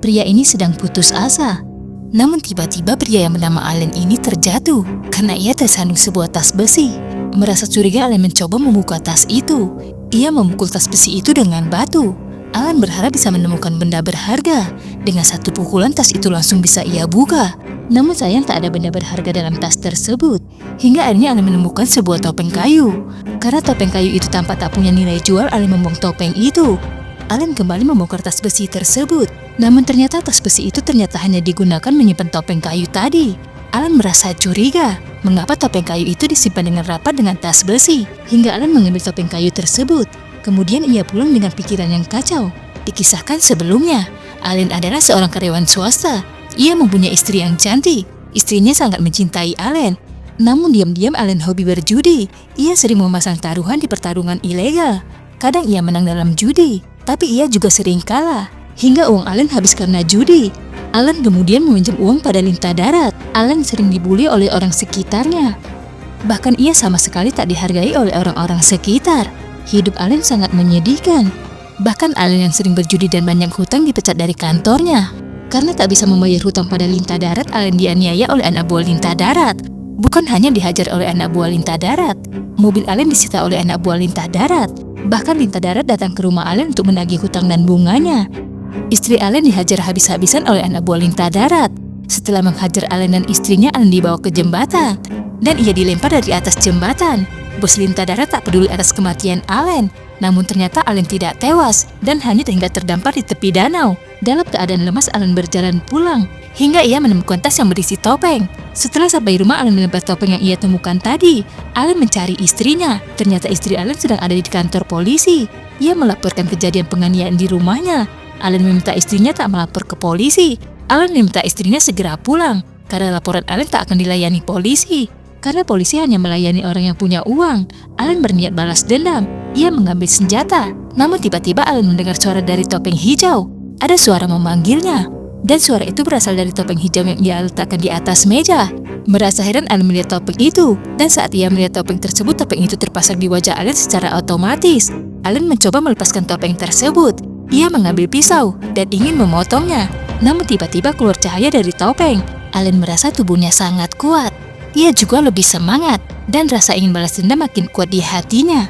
Pria ini sedang putus asa. Namun tiba-tiba pria yang bernama Allen ini terjatuh karena ia tersandung sebuah tas besi. Merasa curiga, Allen mencoba membuka tas itu. Ia memukul tas besi itu dengan batu. Allen berharap bisa menemukan benda berharga. Dengan satu pukulan tas itu langsung bisa ia buka. Namun sayang tak ada benda berharga dalam tas tersebut. Hingga akhirnya Allen menemukan sebuah topeng kayu. Karena topeng kayu itu tampak tak punya nilai jual, Allen membuang topeng itu. Allen kembali membongkar tas besi tersebut. Namun ternyata tas besi itu hanya digunakan menyimpan topeng kayu tadi. Allen merasa curiga. Mengapa topeng kayu itu disimpan dengan rapat dengan tas besi? Hingga Allen mengambil topeng kayu tersebut. Kemudian ia pulang dengan pikiran yang kacau. Dikisahkan sebelumnya, Allen adalah seorang karyawan swasta. Ia mempunyai istri yang cantik. Istrinya sangat mencintai Allen. Namun diam-diam Allen hobi berjudi. Ia sering memasang taruhan di pertarungan ilegal. Kadang ia menang dalam judi, tapi ia juga sering kalah. Hingga uang Allen habis karena judi. Allen kemudian meminjam uang pada lintah darat. Allen sering dibully oleh orang sekitarnya. Bahkan ia sama sekali tak dihargai oleh orang-orang sekitar. Hidup Allen sangat menyedihkan. Bahkan Allen yang sering berjudi dan banyak hutang dipecat dari kantornya. Karena tak bisa membayar hutang pada lintah darat, Allen dianiaya oleh anak buah lintah darat. Bukan hanya dihajar oleh anak buah lintah darat, mobil Allen disita oleh anak buah lintah darat. Bahkan lintah darat datang ke rumah Allen untuk menagih hutang dan bunganya. Istri Allen dihajar habis-habisan oleh anak buah lintah darat. Setelah menghajar Allen dan istrinya, Allen dibawa ke jembatan. Dan ia dilempar dari atas jembatan. Bos lintah darat tak peduli atas kematian Allen. Namun ternyata Allen tidak tewas dan hanya tinggal terdampar di tepi danau. Dalam keadaan lemas, Allen berjalan pulang. Hingga ia menemukan tas yang berisi topeng. Setelah sampai rumah, Allen melempar topeng yang ia temukan tadi. Allen mencari istrinya. Ternyata istri Allen sedang ada di kantor polisi. Ia melaporkan kejadian penganiayaan di rumahnya. Allen meminta istrinya tak melapor ke polisi. Allen meminta istrinya segera pulang, karena laporan Allen tak akan dilayani polisi. Karena polisi hanya melayani orang yang punya uang. Allen berniat balas dendam. Ia mengambil senjata. Namun tiba-tiba Allen mendengar suara dari topeng hijau. Ada suara memanggilnya. Dan suara itu berasal dari topeng hijau yang ia letakkan di atas meja. Merasa heran, Allen melihat topeng itu. Dan saat ia melihat topeng tersebut, topeng itu terpasang di wajah Allen secara otomatis. Allen mencoba melepaskan topeng tersebut. Ia mengambil pisau dan ingin memotongnya. Namun tiba-tiba keluar cahaya dari topeng. Allen merasa tubuhnya sangat kuat. Ia juga lebih semangat dan rasa ingin balas dendam makin kuat di hatinya.